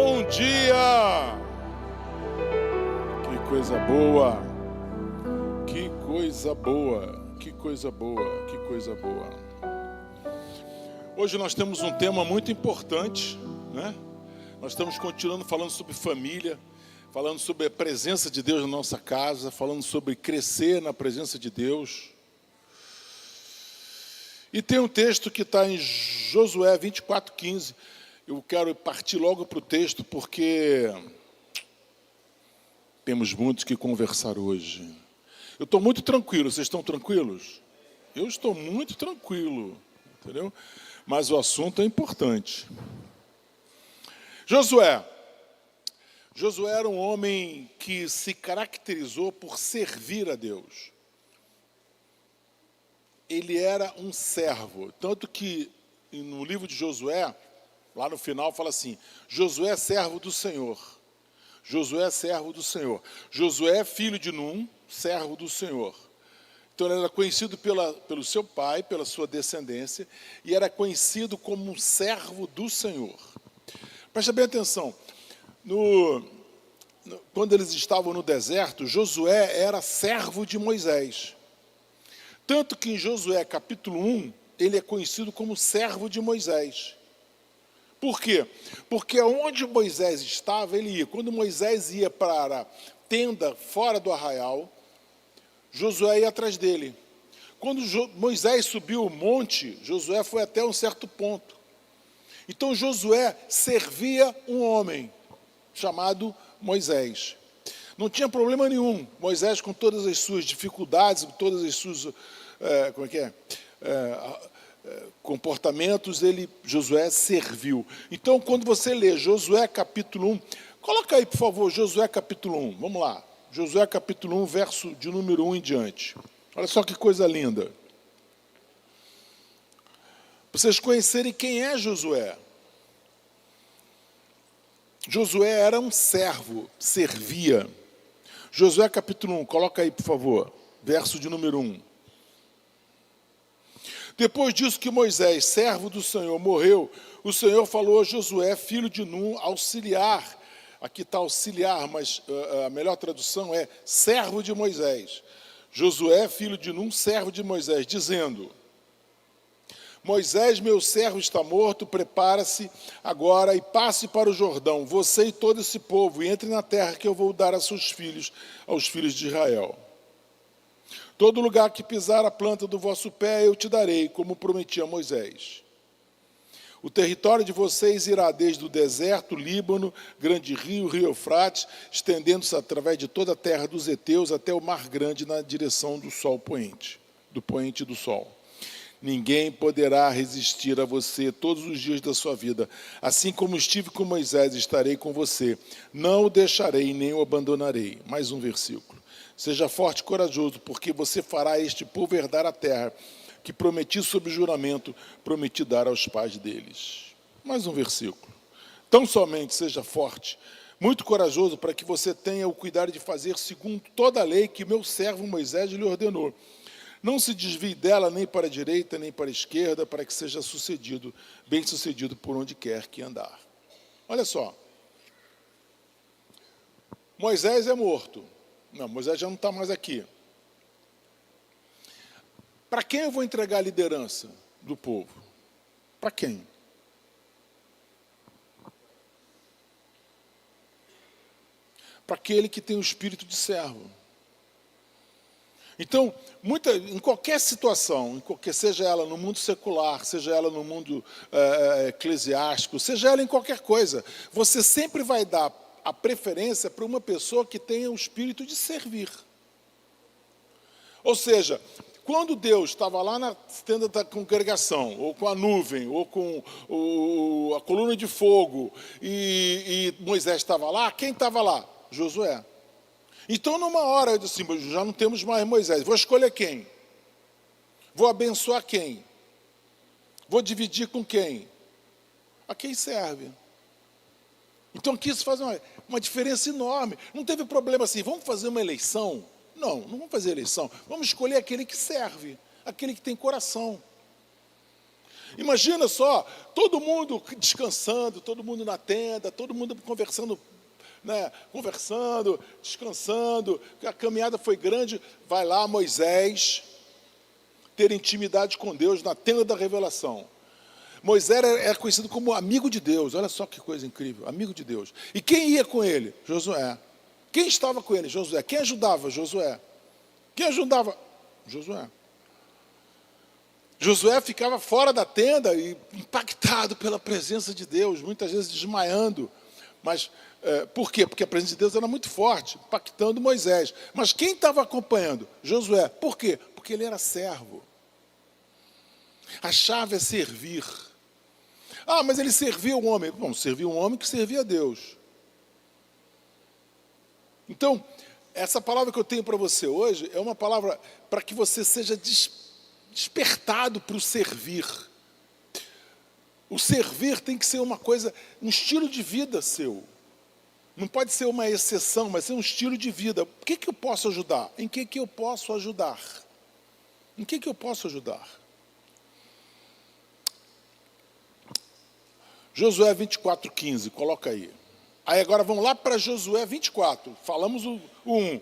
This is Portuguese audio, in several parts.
Bom dia! Que coisa boa! Que coisa boa! Que coisa boa! Que coisa boa! Hoje nós temos um tema muito importante, né? Nós estamos continuando falando sobre família, falando sobre a presença de Deus na nossa casa, falando sobre crescer na presença de Deus. E tem um texto que está em Josué 24:15. Eu quero partir logo para o texto, porque temos muito que conversar hoje. Eu estou muito tranquilo, vocês estão tranquilos? Eu estou muito tranquilo, entendeu? Mas o assunto é importante. Josué era um homem que se caracterizou por servir a Deus. Ele era um servo, tanto que no livro de Josué, lá no final fala assim: Josué servo do Senhor. Josué servo do Senhor. Josué filho de Num, servo do Senhor. Então ele era conhecido pelo seu pai, pela sua descendência, e era conhecido como um servo do Senhor. Preste bem atenção, quando eles estavam no deserto, Josué era servo de Moisés. Tanto que em Josué capítulo 1, ele é conhecido como servo de Moisés. Por quê? Porque onde Moisés estava, ele ia. Quando Moisés ia para a tenda fora do arraial, Josué ia atrás dele. Quando Moisés subiu o monte, Josué foi até um certo ponto. Então Josué servia um homem chamado Moisés. Não tinha problema nenhum. Moisés, com todas as suas dificuldades, com todas as suas comportamentos, Josué serviu. Então, quando você lê Josué capítulo 1, coloca aí, por favor, Josué capítulo 1. Vamos lá. Josué capítulo 1, verso de número 1 em diante. Olha só que coisa linda. Para vocês conhecerem quem é Josué. Josué era um servo, servia. Josué capítulo 1, coloca aí, por favor, verso de número 1. Depois disso que Moisés, servo do Senhor, morreu, o Senhor falou a Josué, filho de Num, auxiliar. Aqui está auxiliar, mas a melhor tradução é servo de Moisés. Josué, filho de Num, servo de Moisés, dizendo: Moisés, meu servo, está morto, prepara-se agora e passe para o Jordão, você e todo esse povo, e entre na terra que eu vou dar a seus filhos, aos filhos de Israel. Todo lugar que pisar a planta do vosso pé eu te darei, como prometi a Moisés. O território de vocês irá desde o deserto, Líbano, grande rio Eufrates, estendendo-se através de toda a terra dos heteus até o mar grande na direção do sol poente, do poente do sol. Ninguém poderá resistir a você todos os dias da sua vida. Assim como estive com Moisés, estarei com você. Não o deixarei nem o abandonarei. Mais um versículo. Seja forte e corajoso, porque você fará a este povo herdar a terra que prometi sob juramento, prometi dar aos pais deles. Mais um versículo. Tão somente seja forte, muito corajoso, para que você tenha o cuidado de fazer segundo toda a lei que meu servo Moisés lhe ordenou. Não se desvie dela nem para a direita, nem para a esquerda, para que seja bem sucedido por onde quer que andar. Olha só. Moisés é morto. Não, Moisés já não está mais aqui. Para quem eu vou entregar a liderança do povo? Para quem? Para aquele que tem o espírito de servo. Então, em qualquer situação, seja ela no mundo secular, seja ela no mundo eclesiástico, seja ela em qualquer coisa, você sempre vai dar a preferência para uma pessoa que tenha o espírito de servir. Ou seja, quando Deus estava lá na tenda da congregação, ou com a nuvem, ou com a coluna de fogo, e Moisés estava lá, quem estava lá? Josué. Então, numa hora, eu disse assim, já não temos mais Moisés, vou escolher quem? Vou abençoar quem? Vou dividir com quem? A quem serve. Então, aqui isso faz uma diferença enorme. Não teve problema assim, vamos fazer uma eleição? Não vamos fazer eleição. Vamos escolher aquele que serve, aquele que tem coração. Imagina só, todo mundo descansando, todo mundo na tenda, todo mundo conversando, né? Conversando, descansando, a caminhada foi grande. Vai lá Moisés ter intimidade com Deus na tenda da revelação. Moisés era conhecido como amigo de Deus. Olha só que coisa incrível, amigo de Deus. E quem ia com ele? Josué. Quem estava com ele? Josué. Quem ajudava? Josué. Quem ajudava? Josué. Josué ficava fora da tenda e impactado pela presença de Deus, muitas vezes desmaiando. Mas por quê? Porque a presença de Deus era muito forte, impactando Moisés. Mas quem estava acompanhando? Josué. Por quê? Porque ele era servo. A chave é servir. Ah, mas ele servia o homem. Bom, servia um homem que servia a Deus. Então, essa palavra que eu tenho para você hoje é uma palavra para que você seja despertado para o servir. O servir tem que ser uma coisa, um estilo de vida seu. Não pode ser uma exceção, mas ser um estilo de vida. O que eu posso ajudar? Em que eu posso ajudar? Em que eu posso ajudar? Josué 24:15, coloca aí. Aí agora vamos lá para Josué 24, falamos o 1.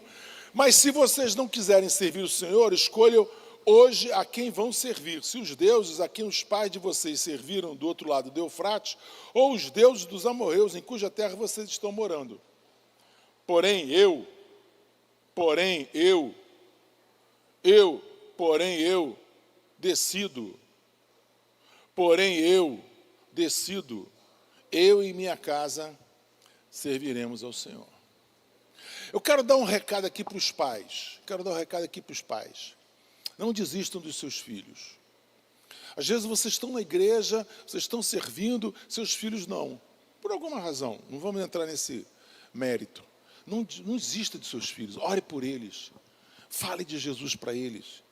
Mas se vocês não quiserem servir o Senhor, escolham hoje a quem vão servir. Se os deuses a quem os pais de vocês serviram do outro lado do Eufrates, ou os deuses dos amorreus em cuja terra vocês estão morando. Porém eu decido, eu e minha casa serviremos ao Senhor. Eu quero dar um recado aqui para os pais. Não desistam dos seus filhos. Às vezes vocês estão na igreja, vocês estão servindo, seus filhos não. Por alguma razão, não vamos entrar nesse mérito. Não desista de seus filhos, ore por eles. Fale de Jesus para eles.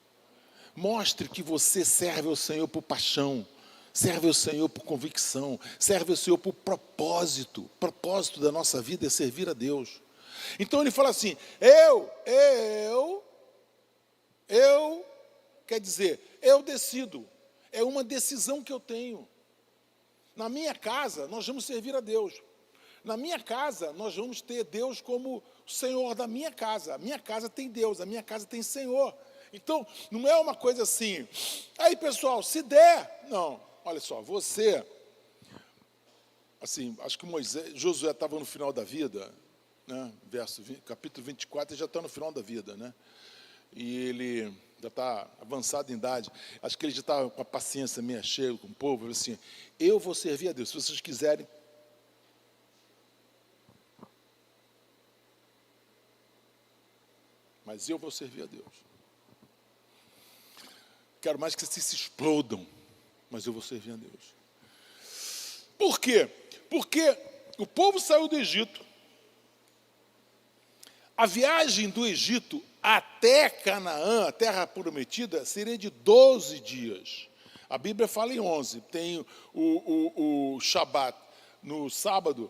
Mostre que você serve ao Senhor por paixão. Serve ao Senhor por convicção, serve ao Senhor por propósito. O propósito da nossa vida é servir a Deus. Então ele fala assim, quer dizer, eu decido. É uma decisão que eu tenho. Na minha casa, nós vamos servir a Deus. Na minha casa, nós vamos ter Deus como o Senhor da minha casa. A minha casa tem Deus, a minha casa tem Senhor. Então, não é uma coisa assim, aí pessoal, se der, não. Olha só, você, assim, acho que Josué estava no final da vida, né? Capítulo 24, ele já está no final da vida, né? E ele já está avançado em idade, acho que ele já está com a paciência meio cheia com o povo, ele assim, eu vou servir a Deus, se vocês quiserem. Mas eu vou servir a Deus. Quero mais que vocês se explodam. Mas eu vou servir a Deus. Por quê? Porque o povo saiu do Egito. A viagem do Egito até Canaã, a terra prometida, seria de 12 dias. A Bíblia fala em 11. Tem o Shabat no sábado.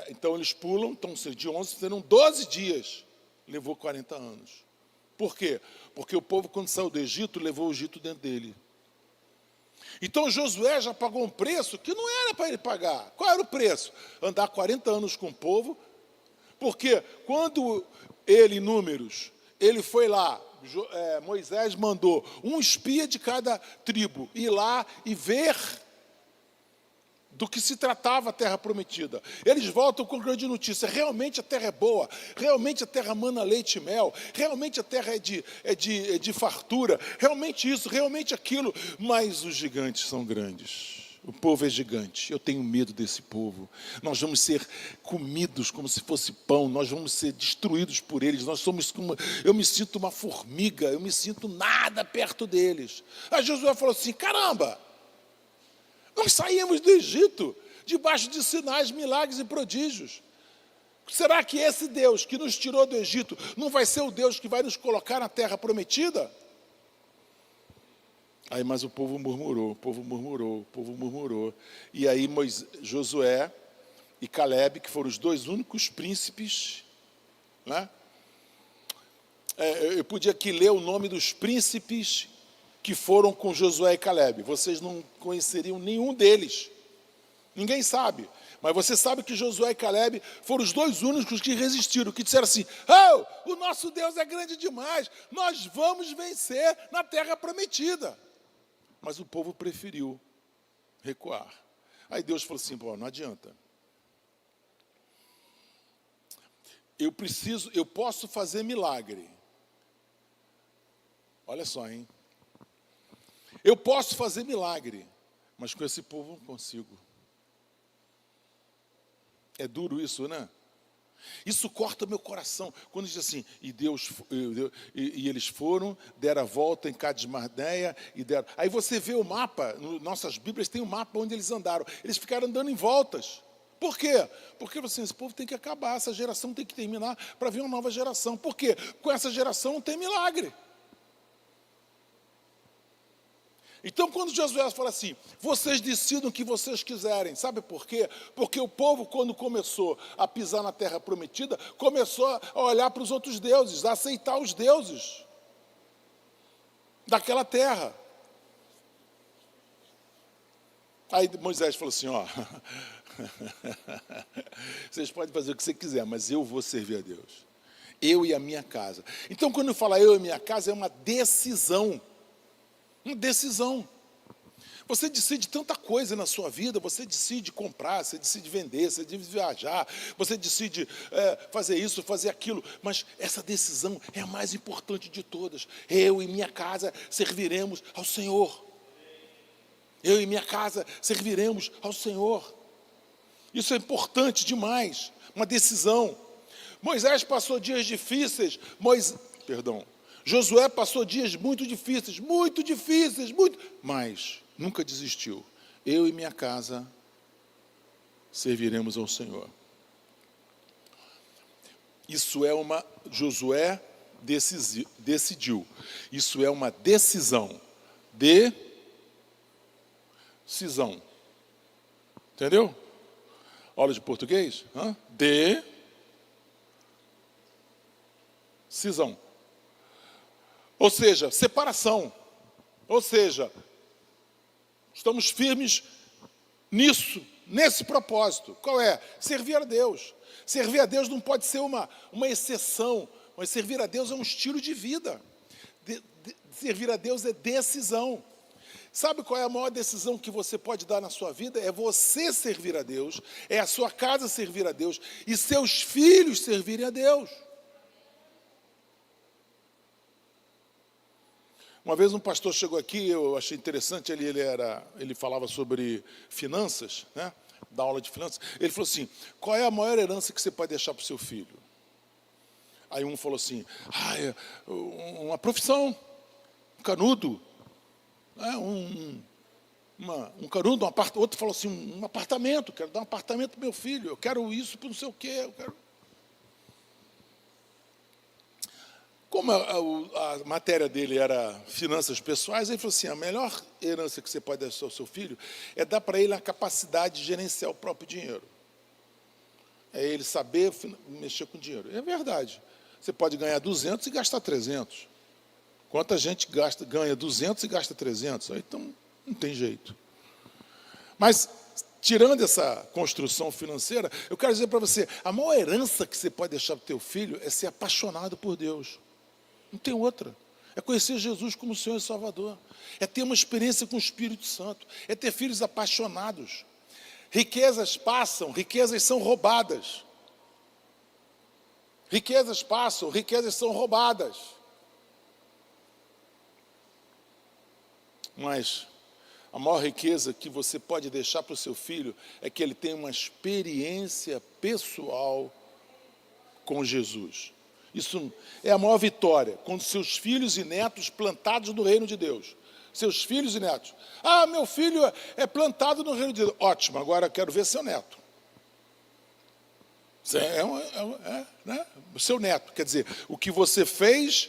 Então eles pulam, então de 11 serão 12 dias. Levou 40 anos. Por quê? Porque o povo, quando saiu do Egito, levou o Egito dentro dele. Então Josué já pagou um preço que não era para ele pagar. Qual era o preço? Andar 40 anos com o povo. Porque quando ele, em Números, ele foi lá, Moisés mandou um espia de cada tribo ir lá e ver do que se tratava a terra prometida. Eles voltam com grande notícia, realmente a terra é boa, realmente a terra mana leite e mel, realmente a terra é de fartura, realmente isso, realmente aquilo, mas os gigantes são grandes. O povo é gigante, eu tenho medo desse povo. Nós vamos ser comidos como se fosse pão, nós vamos ser destruídos por eles, eu me sinto uma formiga, eu me sinto nada perto deles. Aí Josué falou assim, caramba, nós saímos do Egito debaixo de sinais, milagres e prodígios. Será que esse Deus que nos tirou do Egito não vai ser o Deus que vai nos colocar na terra prometida? Aí, mas o povo murmurou. E aí Josué e Calebe, que foram os dois únicos príncipes, né? Eu podia aqui ler o nome dos príncipes que foram com Josué e Calebe. Vocês não conheceriam nenhum deles. Ninguém sabe. Mas você sabe que Josué e Calebe foram os dois únicos que resistiram, que disseram assim: oh, o nosso Deus é grande demais, nós vamos vencer na terra prometida. Mas o povo preferiu recuar. Aí Deus falou assim: pô, não adianta. Eu posso fazer milagre. Olha só, hein? Eu posso fazer milagre, mas com esse povo não consigo. É duro isso, né? Isso corta meu coração. Quando diz assim, e eles foram, deram a volta em Cades-Barneia e deram. Aí você vê o mapa, nossas Bíblias tem um mapa onde eles andaram. Eles ficaram andando em voltas. Por quê? Porque assim, esse povo tem que acabar, essa geração tem que terminar para vir uma nova geração. Por quê? Com essa geração não tem milagre. Então, quando Josué fala assim, vocês decidam o que vocês quiserem, sabe por quê? Porque o povo, quando começou a pisar na terra prometida, começou a olhar para os outros deuses, a aceitar os deuses daquela terra. Aí Moisés falou assim, ó, vocês podem fazer o que você quiser, mas eu vou servir a Deus. Eu e a minha casa. Então, quando fala eu e a minha casa, é uma decisão. Uma decisão. Você decide tanta coisa na sua vida, você decide comprar, você decide vender, você decide viajar, você decide fazer isso, fazer aquilo, mas essa decisão é a mais importante de todas. Eu e minha casa serviremos ao Senhor. Eu e minha casa serviremos ao Senhor. Isso é importante demais, uma decisão. Moisés passou dias difíceis, Josué passou dias muito difíceis, mas nunca desistiu. Eu e minha casa serviremos ao Senhor. Isso é uma... Josué decidiu. Isso é uma decisão. Decisão. Entendeu? Aula de português? Decisão. Ou seja, separação. Ou seja, estamos firmes nisso, nesse propósito. Qual é? Servir a Deus. Servir a Deus não pode ser uma exceção, mas servir a Deus é um estilo de vida. Servir a Deus é decisão. Sabe qual é a maior decisão que você pode dar na sua vida? É você servir a Deus, é a sua casa servir a Deus e seus filhos servirem a Deus. Uma vez um pastor chegou aqui, eu achei interessante, ele falava sobre finanças, né? Da aula de finanças. Ele falou assim, qual é a maior herança que você pode deixar para o seu filho? Aí um falou assim, uma profissão, um canudo, um canudo, outro falou assim, um apartamento, quero dar um apartamento para meu filho, eu quero isso para não sei o quê, eu quero... Como a matéria dele era finanças pessoais, ele falou assim, a melhor herança que você pode deixar ao seu filho é dar para ele a capacidade de gerenciar o próprio dinheiro. É ele saber mexer com dinheiro. É verdade. Você pode ganhar 200 e gastar 300. Quanta gente ganha 200 e gasta 300? Então, não tem jeito. Mas, tirando essa construção financeira, eu quero dizer para você, a maior herança que você pode deixar para o teu filho é ser apaixonado por Deus. Não tem outra. É conhecer Jesus como Senhor e Salvador. É ter uma experiência com o Espírito Santo. É ter filhos apaixonados. Riquezas passam, riquezas são roubadas. Riquezas passam, riquezas são roubadas. Mas a maior riqueza que você pode deixar para o seu filho é que ele tenha uma experiência pessoal com Jesus. Isso é a maior vitória, quando seus filhos e netos plantados no reino de Deus. Seus filhos e netos. Meu filho é plantado no reino de Deus. Ótimo, agora quero ver seu neto. Né? O seu neto, quer dizer, o que você fez,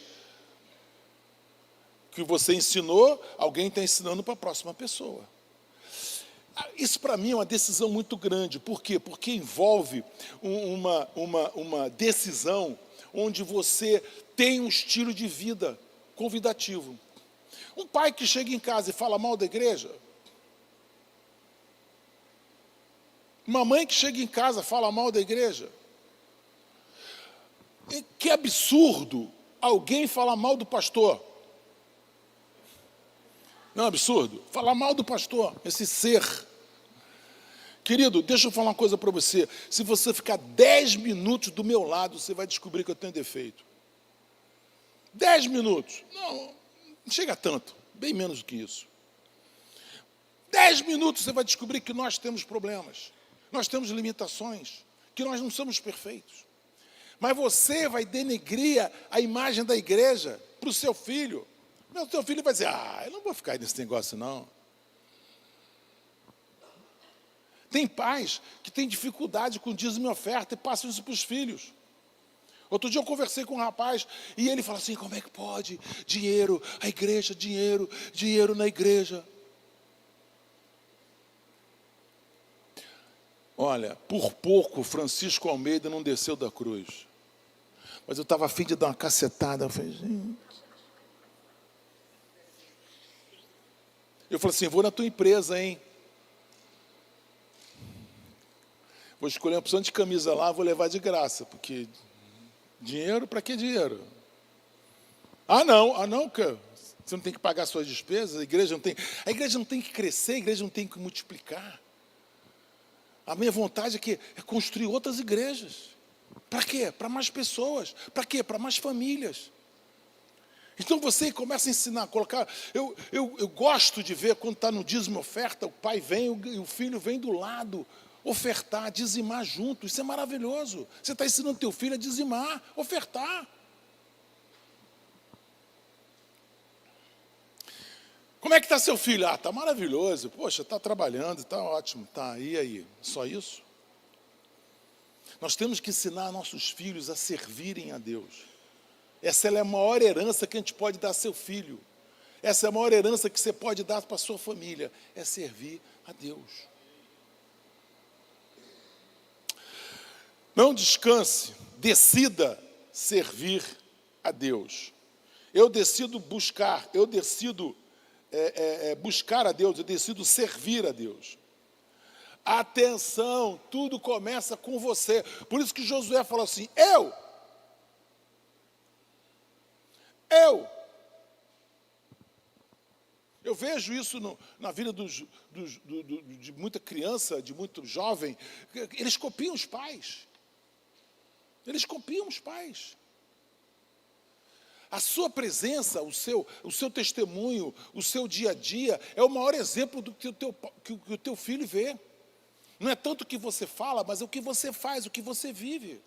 o que você ensinou, alguém está ensinando para a próxima pessoa. Isso para mim é uma decisão muito grande. Por quê? Porque envolve uma decisão onde você tem um estilo de vida convidativo. Um pai que chega em casa e fala mal da igreja. Uma mãe que chega em casa e fala mal da igreja. E que absurdo alguém falar mal do pastor. Não é absurdo? Falar mal do pastor, esse ser. Querido, deixa eu falar uma coisa para você. Se você ficar 10 minutos do meu lado, você vai descobrir que eu tenho defeito. 10 minutos. Não chega a tanto. Bem menos do que isso. 10 minutos você vai descobrir que nós temos problemas. Nós temos limitações. Que nós não somos perfeitos. Mas você vai denegrir a imagem da igreja para o seu filho. O seu filho vai dizer, eu não vou ficar nesse negócio não. Tem pais que têm dificuldade com dízimo e oferta e passam isso para os filhos. Outro dia eu conversei com um rapaz e ele fala assim, como é que pode? Dinheiro, a igreja, dinheiro, dinheiro na igreja. Olha, por pouco Francisco Almeida não desceu da cruz. Mas eu estava a fim de dar uma cacetada. Eu falei, gente. Eu falei assim, vou na tua empresa, hein? Vou escolher uma opção de camisa lá, vou levar de graça, porque dinheiro, para que dinheiro? Não, que você não tem que pagar suas despesas, a igreja não tem que crescer, a igreja não tem que multiplicar. A minha vontade é construir outras igrejas. Para quê? Para mais pessoas. Para quê? Para mais famílias. Então você começa a ensinar, a colocar... Eu gosto de ver quando está no dízimo oferta, o pai vem e o filho vem do lado, ofertar, dizimar junto. Isso é maravilhoso. Você está ensinando teu filho a dizimar, ofertar. Como é que está seu filho? Está maravilhoso. Poxa, está trabalhando, está ótimo. Tá, e aí? Só isso? Nós temos que ensinar nossos filhos a servirem a Deus. Essa é a maior herança que a gente pode dar ao seu filho. Essa é a maior herança que você pode dar para a sua família. É servir a Deus. Não descanse, decida servir a Deus. Eu decido buscar, buscar a Deus, eu decido servir a Deus. Atenção, tudo começa com você. Por isso que Josué falou assim, eu. Eu vejo isso na vida de muita criança, de muito jovem. Eles copiam os pais. Eles copiam os pais. A sua presença, o seu testemunho, o seu dia a dia, é o maior exemplo do que o teu filho vê. Não é tanto o que você fala, mas é o que você faz, o que você vive.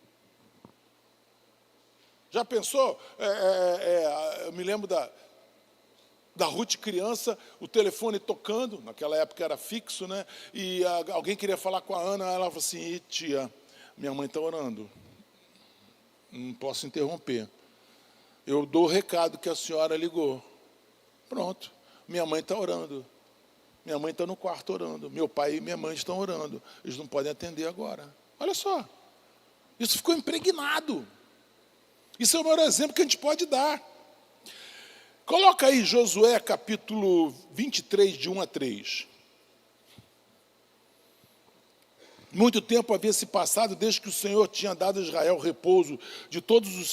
Já pensou? Eu me lembro da Ruth criança, o telefone tocando, naquela época era fixo, né? E alguém queria falar com a Ana, ela falou assim, tia, minha mãe está orando. Não posso interromper. Eu dou o recado que a senhora ligou. Pronto, minha mãe está orando. Minha mãe está no quarto orando. Meu pai e minha mãe estão orando. Eles não podem atender agora. Olha só. Isso ficou impregnado. Isso é o maior exemplo que a gente pode dar. Coloca aí Josué capítulo 23, de 1 a 3. Muito tempo havia se passado desde que o Senhor tinha dado a Israel repouso de todos os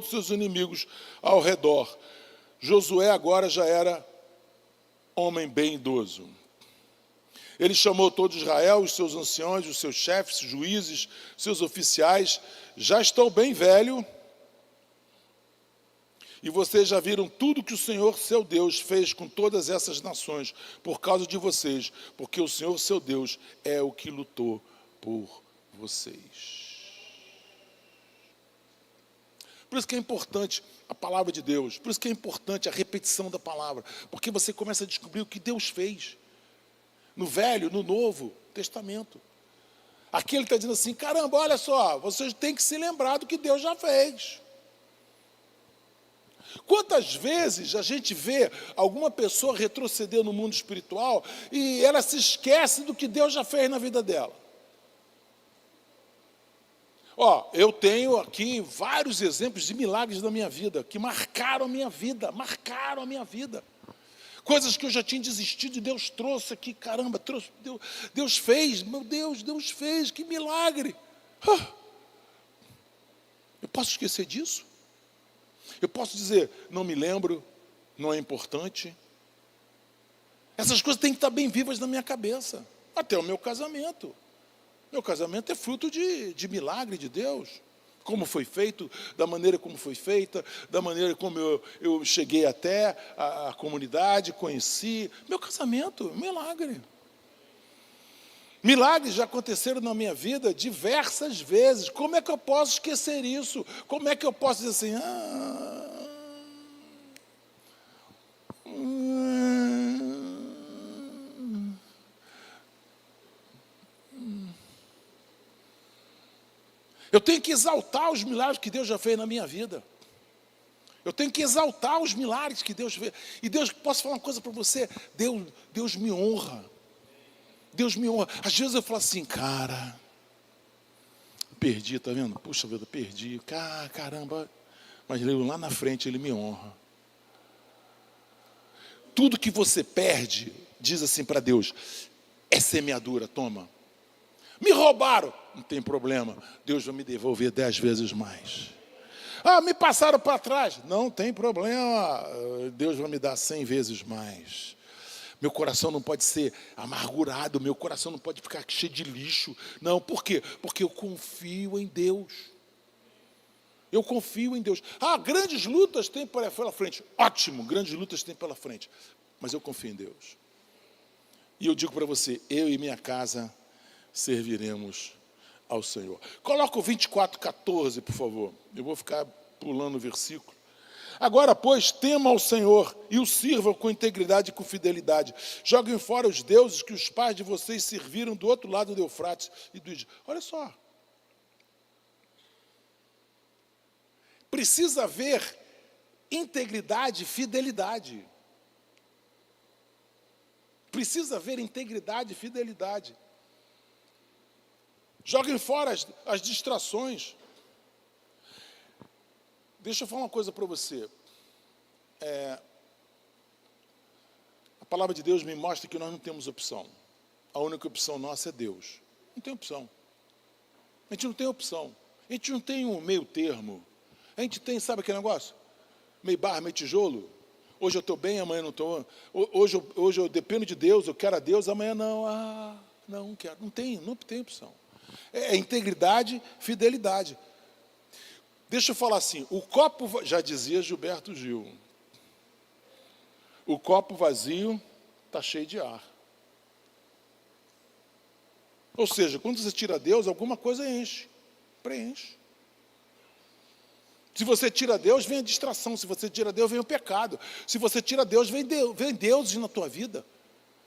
seus inimigos ao redor. Josué agora já era homem bem idoso. Ele chamou todo Israel, os seus anciões, os seus chefes, juízes, seus oficiais. Já estão bem velho. E vocês já viram tudo que o Senhor, seu Deus, fez com todas essas nações por causa de vocês, porque o Senhor, seu Deus, é o que lutou por vocês. Por isso que é importante a palavra de Deus, por isso que é importante a repetição da palavra, porque você começa a descobrir o que Deus fez, no Velho, no Novo Testamento. Aqui ele está dizendo assim, caramba, olha só, vocês têm que se lembrar do que Deus já fez. Quantas vezes a gente vê alguma pessoa retroceder no mundo espiritual e ela se esquece do que Deus já fez na vida dela? Eu tenho aqui vários exemplos de milagres da minha vida, que marcaram a minha vida, Coisas que eu já tinha desistido e Deus trouxe aqui, caramba, Deus fez, meu Deus fez, que milagre. Eu posso esquecer disso? Eu posso dizer, não me lembro, não é importante? Essas coisas têm que estar bem vivas na minha cabeça. Até o meu casamento. Meu casamento é fruto de milagre de Deus. Como foi feito, da maneira como foi feita, da maneira como eu cheguei até a comunidade, conheci. Meu casamento, milagre. Milagres já aconteceram na minha vida diversas vezes. Como é que eu posso esquecer isso? Como é que eu posso dizer assim, Eu tenho que exaltar os milagres que Deus já fez na minha vida. Eu tenho que exaltar os milagres que Deus fez. E Deus, posso falar uma coisa para você? Deus me honra. Deus me honra. Às vezes eu falo assim, cara, perdi, tá vendo? Puxa vida, perdi. Caramba. Mas lá na frente Ele me honra. Tudo que você perde, diz assim para Deus, é semeadura, toma. Me roubaram, não tem problema. Deus vai me devolver 10 vezes mais. Me passaram para trás, não tem problema. Deus vai me dar 100 vezes mais. Meu coração não pode ser amargurado, meu coração não pode ficar cheio de lixo. Não, por quê? Porque eu confio em Deus. Eu confio em Deus. Grandes lutas tem pela frente. Ótimo, grandes lutas tem pela frente. Mas eu confio em Deus. E eu digo para você, eu e minha casa serviremos ao Senhor. Coloca o 24:14, por favor. Eu vou ficar pulando o versículo. Agora, pois, tema ao Senhor e o sirvam com integridade e com fidelidade. Joguem fora os deuses que os pais de vocês serviram do outro lado do Eufrates e do Egito. Olha só. Precisa haver integridade e fidelidade. Precisa haver integridade e fidelidade. Joguem fora as distrações. Deixa eu falar uma coisa para você. A palavra de Deus me mostra que nós não temos opção. A única opção nossa é Deus. Não tem opção. A gente não tem opção. A gente não tem um meio termo. A gente tem, sabe aquele negócio? Meio barra, meio tijolo. Hoje eu estou bem, amanhã não estou. Hoje eu dependo de Deus, eu quero a Deus, amanhã não. Não quero. Não tem opção. É integridade, fidelidade. Deixa eu falar assim, o copo, já dizia Gilberto Gil, o copo vazio está cheio de ar. Ou seja, quando você tira Deus, alguma coisa preenche. Se você tira Deus, vem a distração. Se você tira Deus, vem o pecado. Se você tira Deus, vem Deus na tua vida.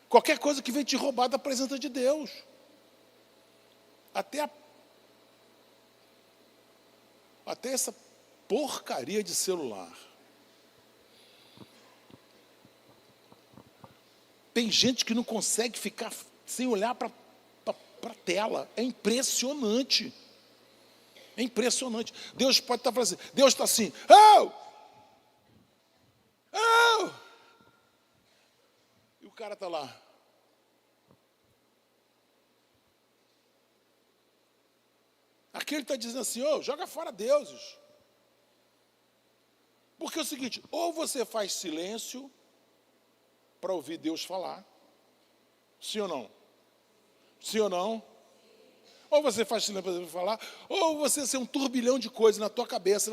Qualquer coisa que vem te roubar da presença de Deus. Até essa porcaria de celular. Tem gente que não consegue ficar sem olhar para a tela. É impressionante. É impressionante. Deus pode estar falando assim. Deus está assim. E o cara está lá. Aqui ele está dizendo assim, joga fora deuses. Porque é o seguinte, ou você faz silêncio para ouvir Deus falar, sim ou não? Sim ou não? Ou você faz silêncio para Deus falar, ou você tem um turbilhão de coisas na tua cabeça,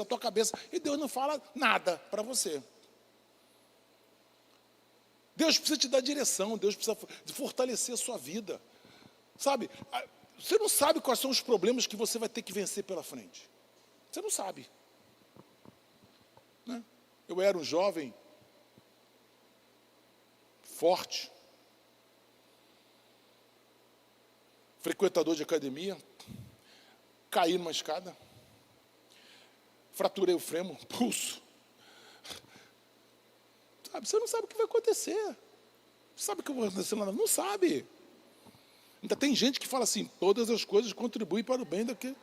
e Deus não fala nada para você. Deus precisa te dar direção, Deus precisa fortalecer a sua vida. Sabe? Você não sabe quais são os problemas que você vai ter que vencer pela frente. Você não sabe. Né? Eu era um jovem forte, frequentador de academia, caí numa escada, fraturei o fêmur, pulso. Sabe, você não sabe o que vai acontecer. Você sabe o que vai acontecer lá? Não sabe. Ainda tem gente que fala assim, todas as coisas contribuem para o bem daquele.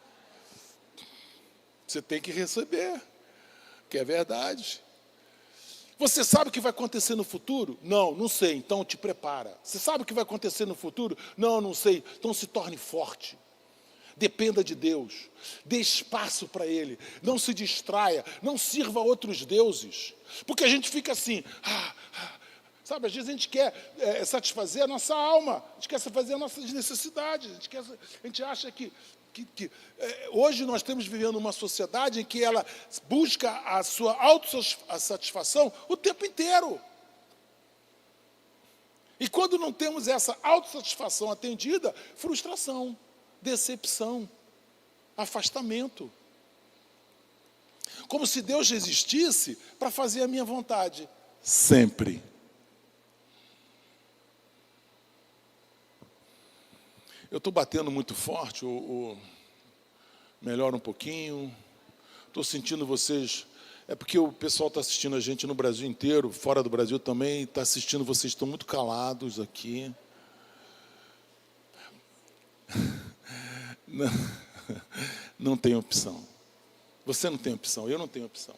Você tem que receber, que é verdade. Você sabe o que vai acontecer no futuro? Não, não sei, então te prepara. Você sabe o que vai acontecer no futuro? Não, não sei, então se torne forte. Dependa de Deus, dê espaço para Ele, não se distraia, não sirva a outros deuses, porque a gente fica assim, sabe, às vezes a gente quer satisfazer a nossa alma, a gente quer satisfazer as nossas necessidades, a gente acha que hoje nós estamos vivendo uma sociedade em que ela busca a sua autossatisfação o tempo inteiro. E quando não temos essa autossatisfação atendida, frustração, decepção, afastamento. Como se Deus resistisse para fazer a minha vontade. Sempre. Eu estou batendo muito forte, melhora um pouquinho. Estou sentindo vocês. É porque o pessoal está assistindo a gente no Brasil inteiro, fora do Brasil também, está assistindo, vocês estão muito calados aqui. Não tem opção. Você não tem opção, eu não tenho opção.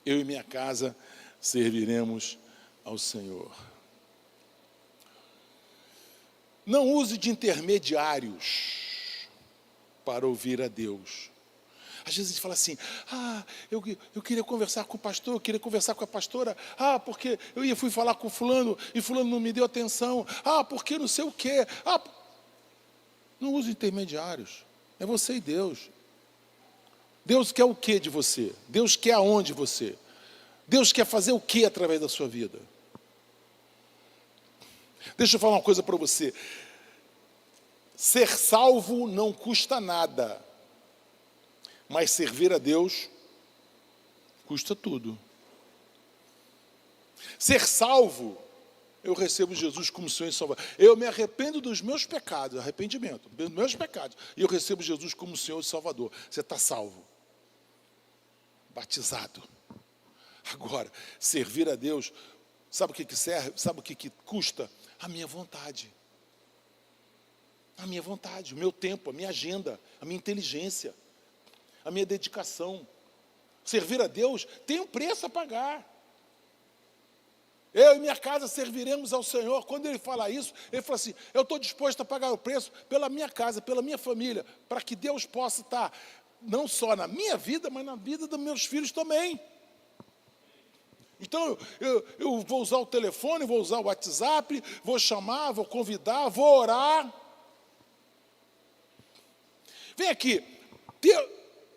Eu e minha casa serviremos ao Senhor. Não use de intermediários para ouvir a Deus. Às vezes a gente fala assim, eu queria conversar com o pastor, eu queria conversar com a pastora, porque eu fui falar com fulano, e fulano não me deu atenção, porque não sei o quê. Não use intermediários, é você e Deus. Deus quer o que de você? Deus quer aonde você? Deus quer fazer o que através da sua vida? Deixa eu falar uma coisa para você. Ser salvo não custa nada, mas servir a Deus custa tudo. Ser salvo, eu recebo Jesus como Senhor e Salvador. Eu me arrependo dos meus pecados, arrependimento, dos meus pecados, e eu recebo Jesus como Senhor e Salvador. Você está salvo, batizado. Agora, servir a Deus, sabe o que serve? Sabe o que custa? A minha vontade. A minha vontade, o meu tempo, a minha agenda, a minha inteligência, a minha dedicação. Servir a Deus tem um preço a pagar. Eu e minha casa serviremos ao Senhor. Quando ele fala isso, ele fala assim, eu estou disposto a pagar o preço pela minha casa, pela minha família, para que Deus possa estar não só na minha vida, mas na vida dos meus filhos também. Então, eu vou usar o telefone, vou usar o WhatsApp, vou chamar, vou convidar, vou orar. Vem aqui.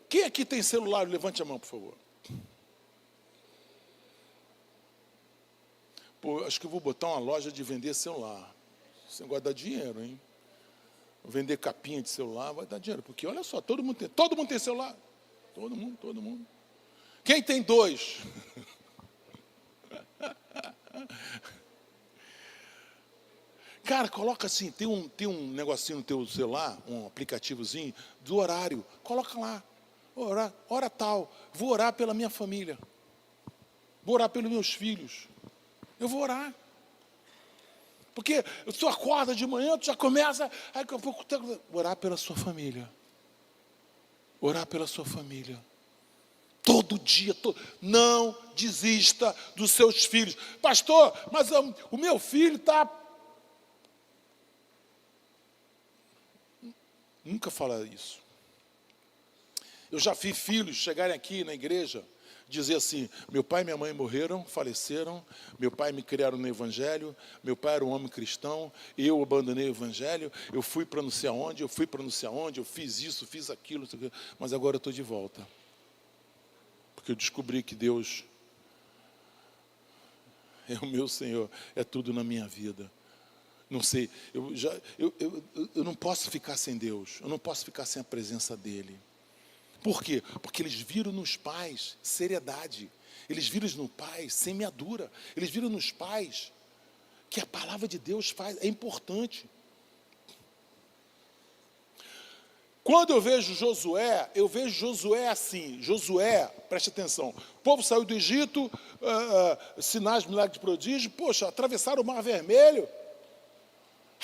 Quem aqui tem celular? Levante a mão, por favor. Pô, acho que eu vou botar uma loja de vender celular. Esse negócio dá dinheiro, hein? Vender capinha de celular vai dar dinheiro. Porque, olha só, todo mundo tem celular. Todo mundo. Quem tem 2? Cara, coloca assim, tem um negocinho no teu celular, um aplicativozinho do horário. Coloca lá, hora tal, vou orar pela minha família. Vou orar pelos meus filhos. Eu vou orar. Porque tu acorda de manhã, tu já começa, aí daqui a pouco orar pela sua família. Orar pela sua família. Todo dia, não desista dos seus filhos. Pastor, mas o meu filho está... Nunca fala isso. Eu já vi filhos chegarem aqui na igreja, dizer assim, meu pai e minha mãe morreram, faleceram, meu pai me criaram no evangelho, meu pai era um homem cristão, eu abandonei o evangelho, eu fui para não sei aonde, eu fiz isso, fiz aquilo, mas agora eu estou de volta. Porque eu descobri que Deus é o meu Senhor, é tudo na minha vida. Não sei, eu não posso ficar sem Deus, eu não posso ficar sem a presença dEle. Por quê? Porque eles viram nos pais seriedade, eles viram nos pais semeadura, eles viram nos pais que a palavra de Deus é importante. Quando eu vejo Josué assim, preste atenção, o povo saiu do Egito, sinais, milagres de prodígio, poxa, atravessaram o Mar Vermelho,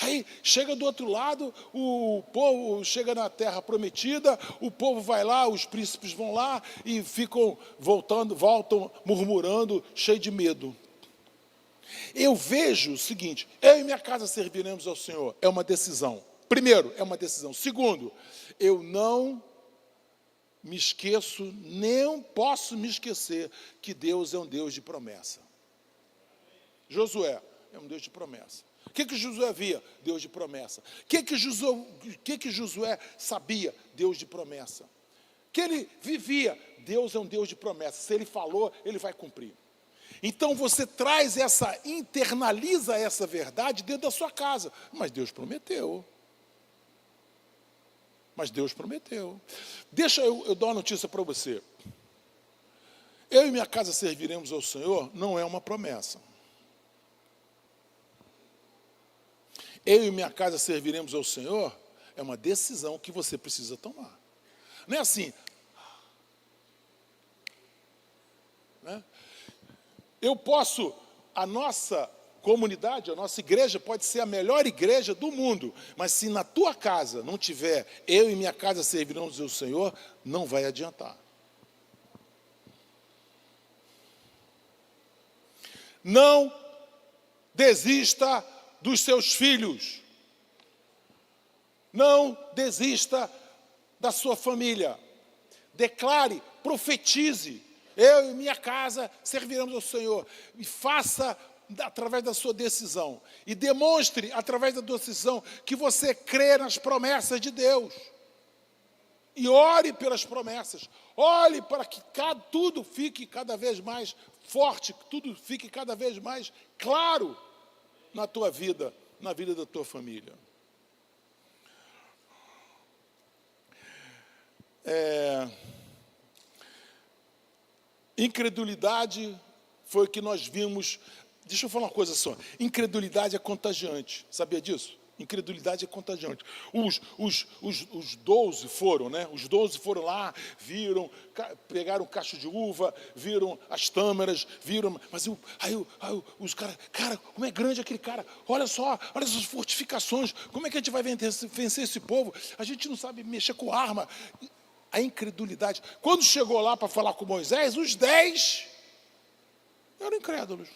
Aí chega do outro lado, o povo chega na terra prometida, o povo vai lá, os príncipes vão lá e voltam murmurando, cheio de medo. Eu vejo o seguinte: eu e minha casa serviremos ao Senhor. É uma decisão. Primeiro, é uma decisão. Segundo, eu não me esqueço, nem posso me esquecer que Deus é um Deus de promessa. Josué é um Deus de promessa. O que Josué via? Deus de promessa. O que Josué sabia? Deus de promessa. O que ele vivia? Deus é um Deus de promessa. Se ele falou, ele vai cumprir. Então você internaliza essa verdade dentro da sua casa. Mas Deus prometeu. Deixa eu dar uma notícia para você. Eu e minha casa serviremos ao Senhor não é uma promessa. Eu e minha casa serviremos ao Senhor é uma decisão que você precisa tomar. Não é assim. Né? A nossa comunidade, a nossa igreja pode ser a melhor igreja do mundo, mas se na tua casa não tiver eu e minha casa serviremos ao Senhor, não vai adiantar. Não desista dos seus filhos. Não desista da sua família. Declare, profetize. Eu e minha casa serviremos ao Senhor. E faça através da sua decisão. E demonstre através da decisão que você crê nas promessas de Deus. E ore pelas promessas. Ore para que tudo fique cada vez mais forte, que tudo fique cada vez mais claro na tua vida, na vida da tua família. Incredulidade foi o que nós vimos. Deixa eu falar uma coisa só. Incredulidade é contagiante. Sabia disso? Incredulidade é contagiante. Os 12 foram, né? Os 12 foram lá, viram, pegaram o cacho de uva, viram as tâmaras, viram. Mas aí os caras, cara, como é grande aquele cara? Olha só, olha essas fortificações. Como é que a gente vai vencer esse povo? A gente não sabe mexer com arma. A incredulidade. Quando chegou lá para falar com Moisés, os 10 eram incrédulos.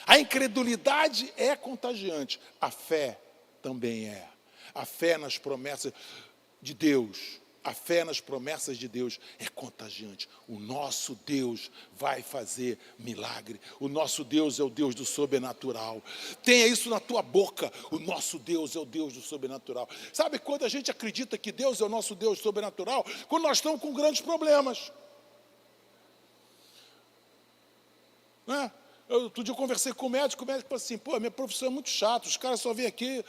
A incredulidade é contagiante. A fé também é. A fé nas promessas de Deus. A fé nas promessas de Deus é contagiante. O nosso Deus vai fazer milagre. O nosso Deus é o Deus do sobrenatural. Tenha isso na tua boca. O nosso Deus é o Deus do sobrenatural. Sabe quando a gente acredita que Deus é o nosso Deus sobrenatural? Quando nós estamos com grandes problemas. Não é? Outro dia eu conversei com o médico falou assim, pô, minha profissão é muito chata, os caras só vêm aqui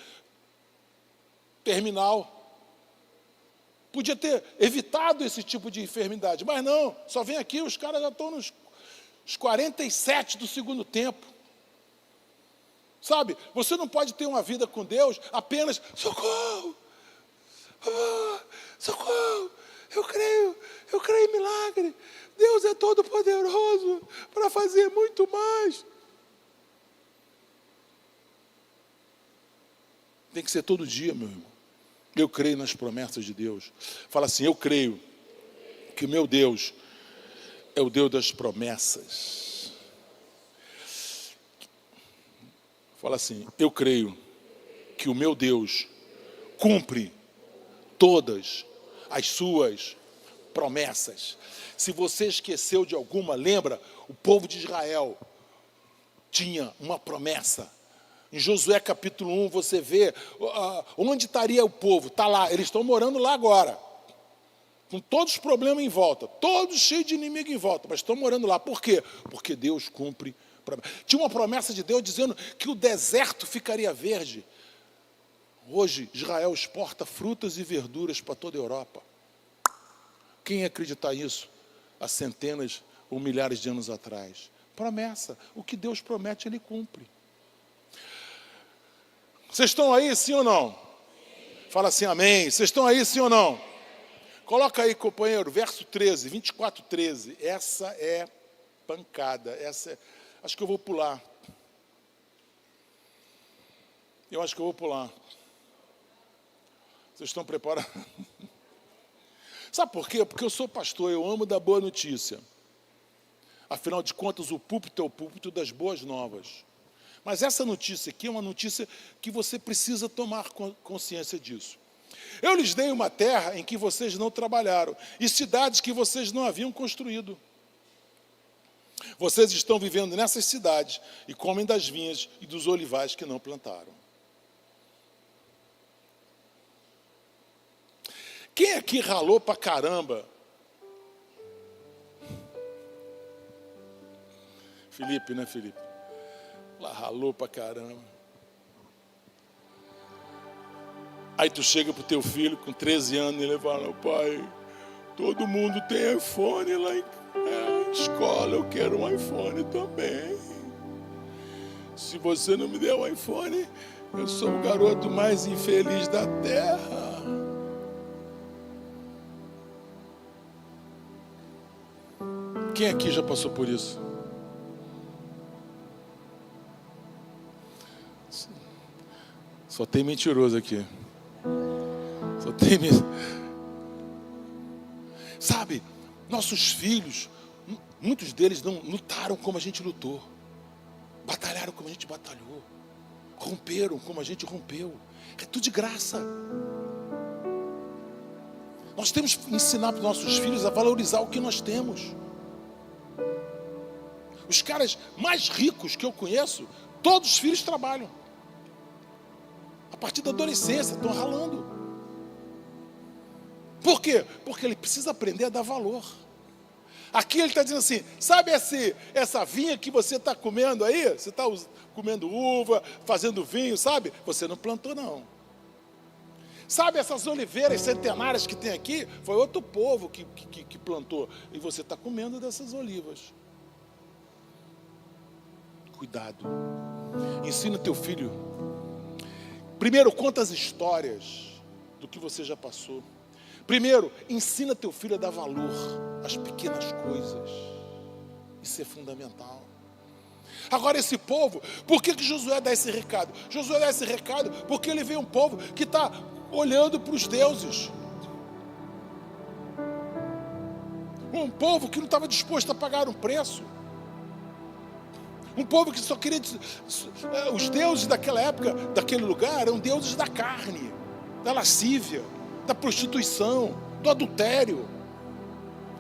terminal. Podia ter evitado esse tipo de enfermidade, mas não, só vem aqui, os caras já estão nos 47 do segundo tempo. Sabe, você não pode ter uma vida com Deus apenas, socorro, socorro, eu creio em milagre. Deus é todo poderoso para fazer muito mais. Tem que ser todo dia, meu irmão. Eu creio nas promessas de Deus. Fala assim, eu creio que o meu Deus é o Deus das promessas. Fala assim, eu creio que o meu Deus cumpre todas as suas promessas. Se você esqueceu de alguma, lembra, o povo de Israel tinha uma promessa. Em Josué capítulo 1, você vê onde estaria o povo. Está lá, eles estão morando lá agora. Com todos os problemas em volta, todos cheios de inimigo em volta, mas estão morando lá. Por quê? Porque Deus cumpre. Tinha uma promessa de Deus dizendo que o deserto ficaria verde. Hoje, Israel exporta frutas e verduras para toda a Europa. Quem ia acreditar nisso há centenas ou milhares de anos atrás? Promessa. O que Deus promete, Ele cumpre. Vocês estão aí, sim ou não? Fala assim, amém. Vocês estão aí, sim ou não? Coloca aí, companheiro, verso 13, 24, 13. Essa é pancada. Acho que eu vou pular. Eu acho que eu vou pular. Vocês estão preparados? Sabe por quê? Porque eu sou pastor, eu amo dar boa notícia. Afinal de contas, o púlpito é o púlpito das boas novas. Mas essa notícia aqui é uma notícia que você precisa tomar consciência disso. Eu lhes dei uma terra em que vocês não trabalharam, e cidades que vocês não haviam construído. Vocês estão vivendo nessas cidades e comem das vinhas e dos olivais que não plantaram. Quem aqui ralou pra caramba? Felipe, né, Felipe? Lá ralou pra caramba. Aí tu chega pro teu filho com 13 anos e ele fala: pai, todo mundo tem iPhone lá em escola, eu quero um iPhone também. Se você não me der um iPhone, eu sou o garoto mais infeliz da terra. Quem aqui já passou por isso? Só tem mentiroso aqui. Só tem Sabe, nossos filhos, muitos deles não lutaram como a gente lutou. Batalharam como a gente batalhou. Romperam como a gente rompeu. É tudo de graça. Nós temos que ensinar para os nossos filhos a valorizar o que nós temos. Os caras mais ricos que eu conheço, todos os filhos trabalham. A partir da adolescência, estão ralando. Por quê? Porque ele precisa aprender a dar valor. Aqui ele está dizendo assim, sabe essa vinha que você está comendo aí? Você está comendo uva, fazendo vinho, sabe? Você não plantou, não. Sabe essas oliveiras centenárias que tem aqui? Foi outro povo que plantou. E você está comendo dessas olivas. Cuidado. Ensina teu filho. Primeiro, conta as histórias do que você já passou. Primeiro, ensina teu filho a dar valor às pequenas coisas. Isso é fundamental. Agora esse povo, por que Josué dá esse recado? Josué dá esse recado porque ele vê um povo que está olhando para os deuses. Um povo que não estava disposto a pagar um preço. Um povo que só queria... Os deuses daquela época, daquele lugar, eram deuses da carne, da lascívia, da prostituição, do adultério.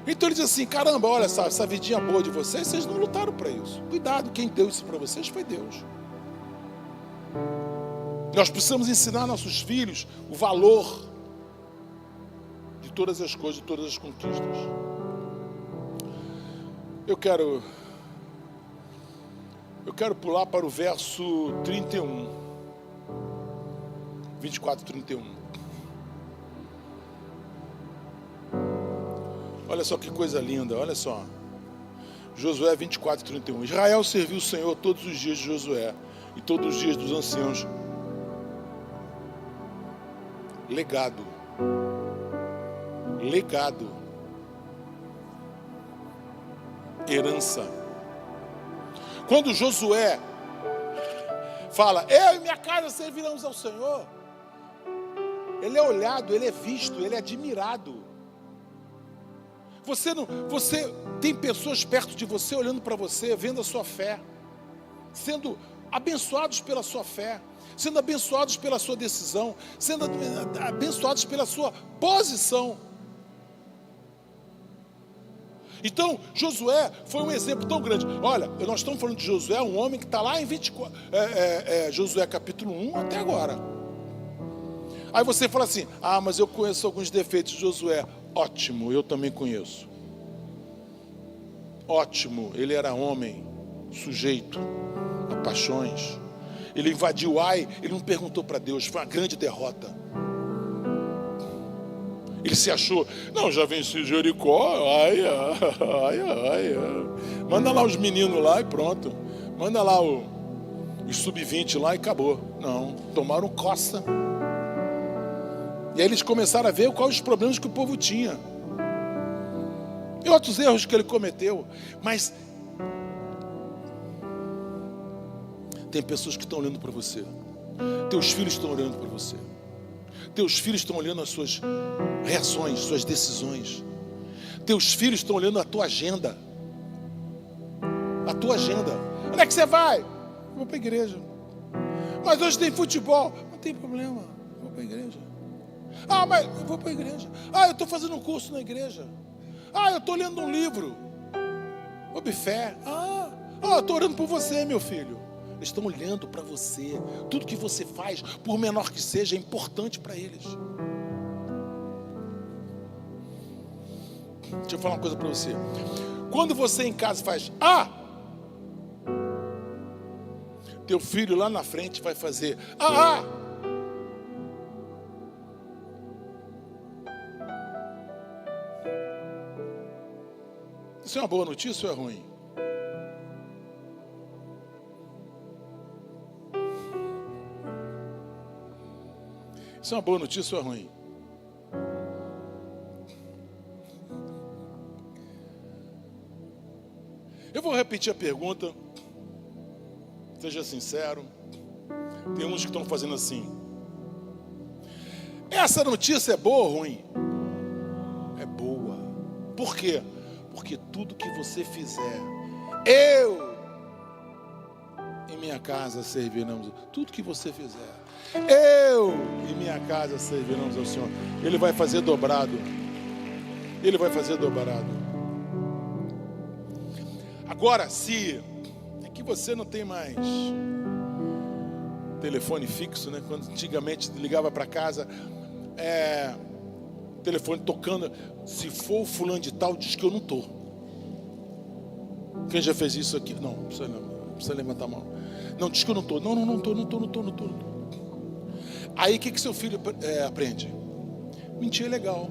Então ele diz assim, caramba, olha essa vidinha boa de vocês não lutaram para isso. Cuidado, quem deu isso para vocês foi Deus. Nós precisamos ensinar nossos filhos o valor de todas as coisas, de todas as conquistas. Eu quero pular para o verso 31. 24, 31. Olha só que coisa linda, olha só. Josué 24, 31. Israel serviu o Senhor todos os dias de Josué e todos os dias dos anciãos. Legado. Herança. Quando Josué fala, eu e minha casa serviremos ao Senhor, ele é olhado, ele é visto, ele é admirado. Você tem pessoas perto de você olhando para você, vendo a sua fé, sendo abençoados pela sua fé, sendo abençoados pela sua decisão, sendo abençoados pela sua posição. Então, Josué foi um exemplo tão grande. Olha, nós estamos falando de Josué, um homem que está lá em 24, Josué capítulo 1 até agora. Aí você fala assim, mas eu conheço alguns defeitos de Josué. Ótimo, eu também conheço. Ótimo, ele era homem, sujeito a paixões. Ele invadiu Ai, ele não perguntou para Deus, foi uma grande derrota. Ele se achou, não, já venci Jericó, ai. Manda lá os meninos lá e pronto. Manda lá os sub-20 lá e acabou. Não, tomaram coça. E aí eles começaram a ver quais os problemas que o povo tinha. E outros erros que ele cometeu. Mas tem pessoas que estão olhando para você. Teus filhos estão olhando para você. Teus filhos estão olhando as suas reações, suas decisões. Teus filhos estão olhando a tua agenda. A tua agenda. Onde é que você vai? Eu vou para a igreja. Mas hoje tem futebol. Não tem problema, eu vou para a igreja. Ah, mas eu vou para a igreja. Ah, eu estou fazendo um curso na igreja. Ah, eu estou lendo um livro. Sob fé. Eu estou orando por você, meu filho. Eles estão olhando para você. Tudo que você faz, por menor que seja, é importante para eles. Deixa eu falar uma coisa para você. Quando você em casa faz teu filho lá na frente vai fazer Isso é uma boa notícia ou é ruim? Isso é uma boa notícia ou é ruim? Eu vou repetir a pergunta. Seja sincero. Tem uns que estão fazendo assim. Essa notícia é boa ou ruim? É boa. Por quê? Porque tudo que você fizer, eu e minha casa serviremos. Tudo que você fizer, eu e minha casa serviremos ao Senhor. Ele vai fazer dobrado. Ele vai fazer dobrado. Agora, se é que você não tem mais telefone fixo, né? Quando antigamente ligava para casa, telefone tocando, se for o fulano de tal, diz que eu não estou. Quem já fez isso aqui? Não precisa levantar a mão. Não, diz que eu não estou. Não estou. Aí o que seu filho aprende? Mentir é legal.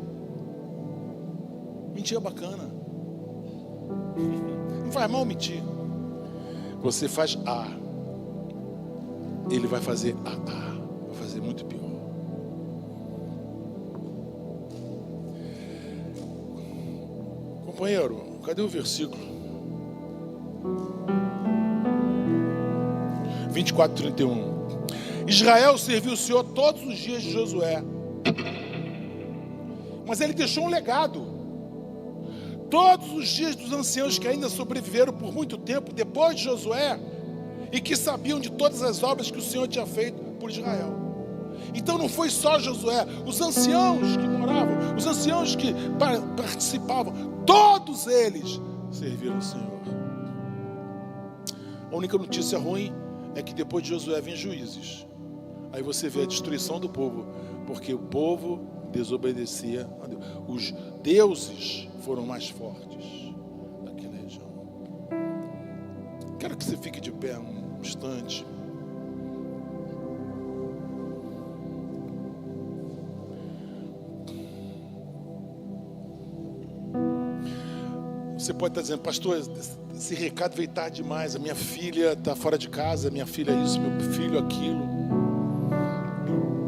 Mentir é bacana. Não faz mal mentir. Você faz ele vai fazer vai fazer muito pior. Companheiro, cadê o versículo? 24:31. Israel serviu o Senhor todos os dias de Josué, mas ele deixou um legado. Todos os dias dos anciãos que ainda sobreviveram por muito tempo depois de Josué e que sabiam de todas as obras que o Senhor tinha feito por Israel. Então não foi só Josué, os anciãos que moravam, os anciãos que participavam, todos eles serviram o Senhor. A única notícia ruim é que depois de Josué vem Juízes. Aí você vê a destruição do povo, porque o povo desobedecia a Deus. Os deuses foram mais fortes daquela região. Quero que você fique de pé um instante. Você pode estar dizendo, pastor, esse recado veio tarde demais. A minha filha está fora de casa, minha filha é isso, meu filho aquilo.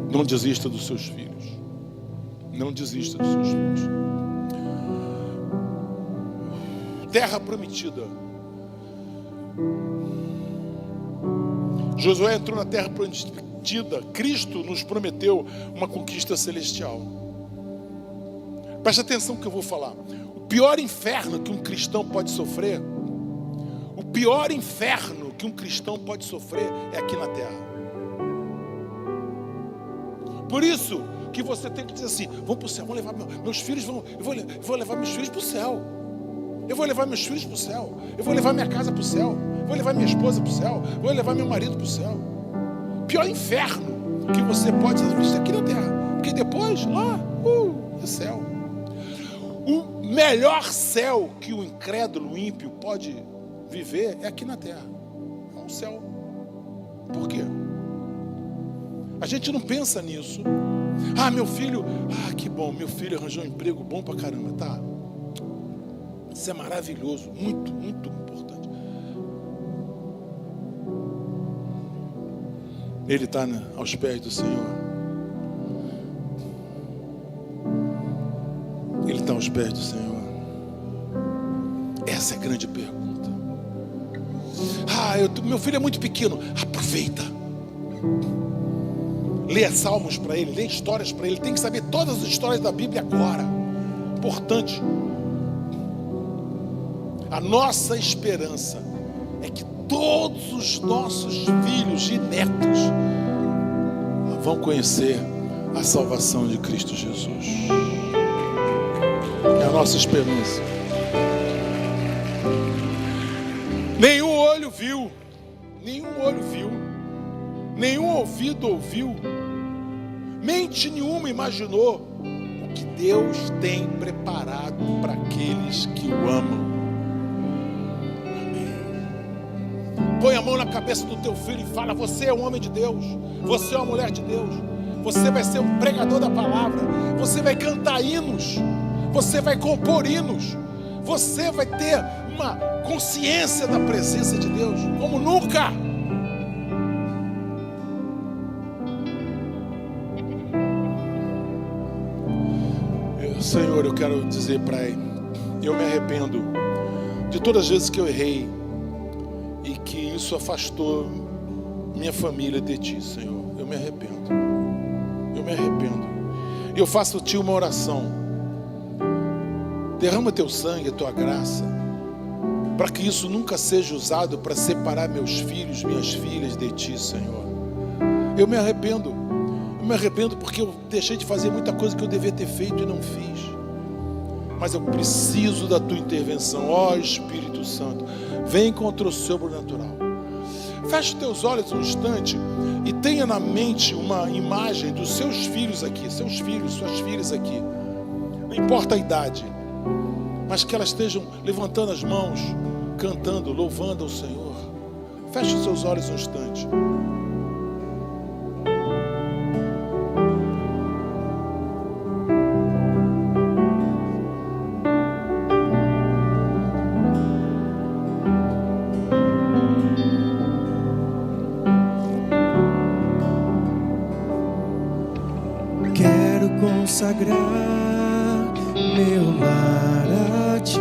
Não desista dos seus filhos. Não desista dos seus filhos. Terra prometida. Josué entrou na terra prometida. Cristo nos prometeu uma conquista celestial. Preste atenção no que eu vou falar. O pior inferno que um cristão pode sofrer, o pior inferno que um cristão pode sofrer é aqui na terra. Por isso que você tem que dizer assim, vamos para o céu, vou levar meus filhos, eu vou levar meus filhos para o céu. Eu vou levar meus filhos para o céu. Eu vou levar minha casa para o céu. Vou levar minha esposa para o céu. Vou levar meu marido para o céu. O pior inferno que você pode viver aqui na terra. Porque depois, lá, é céu. O melhor céu que o incrédulo, o ímpio pode viver é aqui na terra. É um céu. Por quê? A gente não pensa nisso. Meu filho, que bom, meu filho arranjou um emprego bom pra caramba, tá? Isso é maravilhoso, muito, muito importante. Ele está aos pés do Senhor. Ele está aos pés do Senhor. Essa é a grande pergunta. Meu filho é muito pequeno. Aproveita. Lê salmos para ele, lê histórias para ele. Tem que saber todas as histórias da Bíblia agora. Importante. A nossa esperança é que todos os nossos filhos e netos vão conhecer a salvação de Cristo Jesus. É a nossa esperança. Nenhum olho viu, nenhum ouvido ouviu, mente nenhuma imaginou o que Deus tem preparado para aqueles que o amam. Põe a mão na cabeça do teu filho e fala: você é um homem de Deus, você é uma mulher de Deus, você vai ser um pregador da palavra, você vai cantar hinos, você vai compor hinos, você vai ter uma consciência da presença de Deus como nunca. Senhor, eu quero dizer para ele, eu me arrependo de todas as vezes que eu errei e que isso afastou minha família de Ti, Senhor. Eu me arrependo. Eu faço a Ti uma oração. Derrama Teu sangue, a Tua graça, para que isso nunca seja usado para separar meus filhos, minhas filhas de Ti, Senhor. Eu me arrependo porque eu deixei de fazer muita coisa que eu devia ter feito e não fiz. Mas eu preciso da Tua intervenção, ó Espírito Santo. Vem contra o sobrenatural. Feche teus olhos um instante e tenha na mente uma imagem dos seus filhos aqui, seus filhos, suas filhas aqui. Não importa a idade, mas que elas estejam levantando as mãos, cantando, louvando ao Senhor. Feche os seus olhos um instante. Consagrar meu lar a Ti,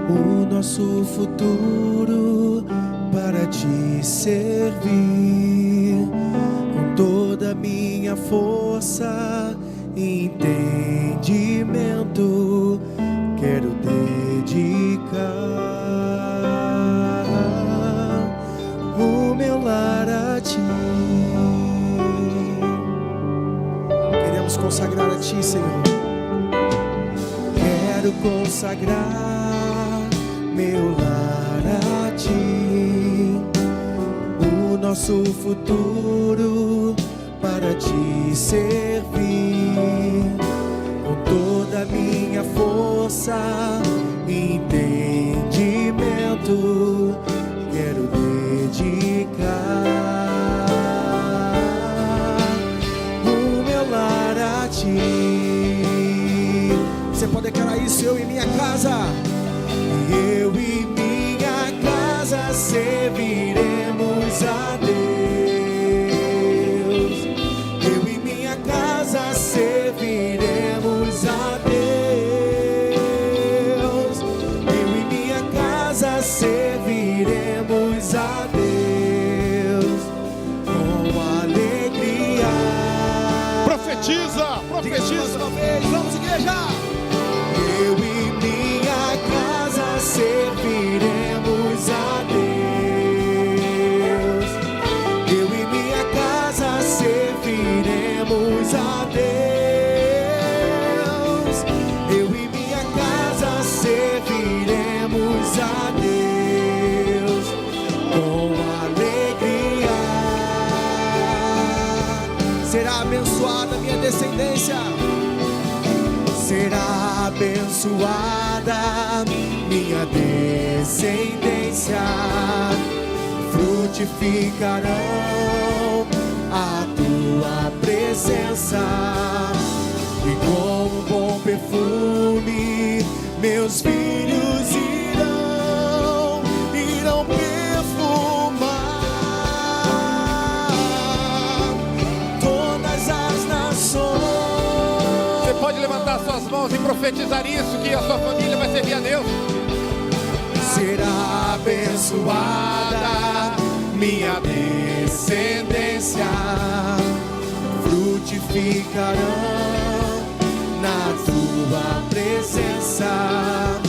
o nosso futuro para Te servir, com toda a minha força e entendimento, quero dedicar o meu lar a Ti. Consagrar a Ti, Senhor. Quero consagrar meu lar a Ti, o nosso futuro para Te servir, com toda a minha força e entendimento, quero dedicar a Ti. Você pode declarar isso? Eu e minha casa, eu e minha casa serviremos a Deus. Eu e minha casa serviremos a Deus. Eu e minha casa serviremos a Deus com alegria. Profetiza. Vamos, igreja! Eu e minha casa serviremos a Deus. Eu e minha casa serviremos a Deus. Eu e minha casa serviremos a Deus com alegria. Será abençoada minha descendência. Será abençoada minha descendência, frutificarão a Tua presença, e com um bom perfume meus filhos irão perfumar todas as nações. Pode levantar suas mãos e profetizar isso, que a sua família vai servir a Deus. Será abençoada minha descendência frutificarão na tua presença,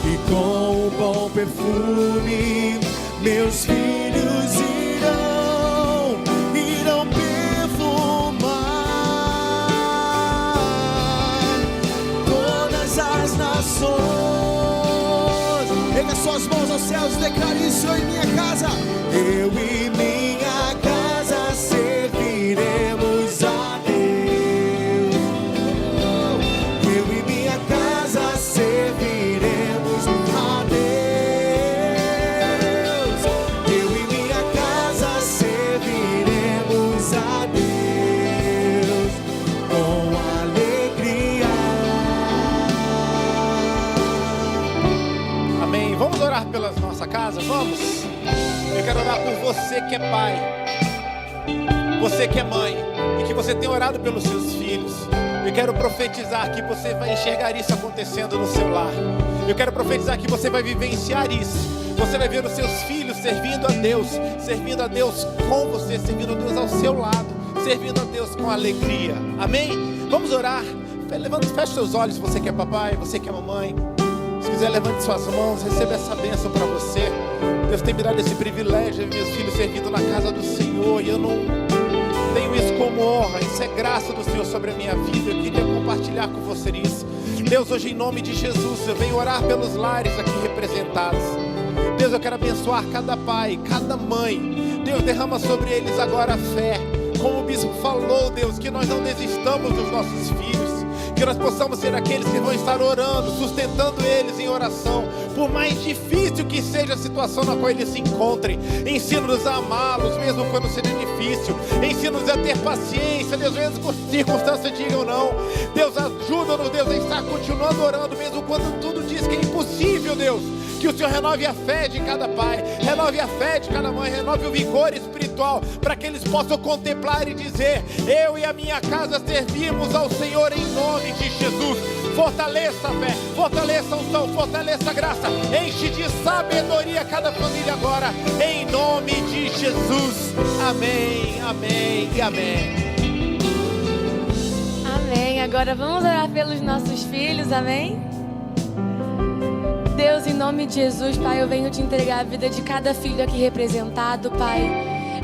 e com um bom perfume meus filhos irão perfumar todas as nações. Erga suas mãos aos céus e declare isso: eu e minha casa, eu e minha casa serviremos a Deus. Eu e minha casa serviremos a Deus. Eu e minha casa serviremos a Deus com alegria. Amém. Vamos orar pela nossa casa? Vamos. Eu quero orar por você que é pai, você que é mãe, e que você tem orado pelos seus filhos. Eu quero profetizar que você vai enxergar isso acontecendo no seu lar. Eu quero profetizar que você vai vivenciar isso. Você vai ver os seus filhos servindo a Deus com você, servindo a Deus ao seu lado, servindo a Deus com alegria. Amém? Vamos orar. Levanta, feche seus olhos, você que é papai, você que é mamãe. Se quiser, levante suas mãos, receba essa bênção para você. Deus tem me dado esse privilégio de meus filhos servindo na casa do Senhor, e eu não tenho isso como honra. Isso é graça do Senhor sobre a minha vida. Eu queria compartilhar com você isso. Deus, hoje em nome de Jesus, eu venho orar pelos lares aqui representados. Deus, eu quero abençoar cada pai, cada mãe. Deus, derrama sobre eles agora a fé. Como o bispo falou, Deus, que nós não desistamos dos nossos filhos, que nós possamos ser aqueles que vão estar orando, sustentando eles em oração, por mais difícil que seja a situação na qual eles se encontrem. Ensina-nos a amá-los, mesmo quando seja difícil. Ensina-nos a ter paciência, Deus, mesmo que as circunstâncias digam não. Deus, ajuda-nos, Deus, a estar continuando orando, mesmo quando tudo diz que é impossível, Deus. Que o Senhor renove a fé de cada pai, renove a fé de cada mãe, renove o vigor espiritual, para que eles possam contemplar e dizer: eu e a minha casa servimos ao Senhor em nome de Jesus. Fortaleça a fé, fortaleça a unção, fortaleça a graça, enche de sabedoria cada família agora, em nome de Jesus. Amém, amém e amém. Amém. Agora vamos orar pelos nossos filhos, amém? Deus, em nome de Jesus, Pai, eu venho te entregar a vida de cada filho aqui representado, Pai.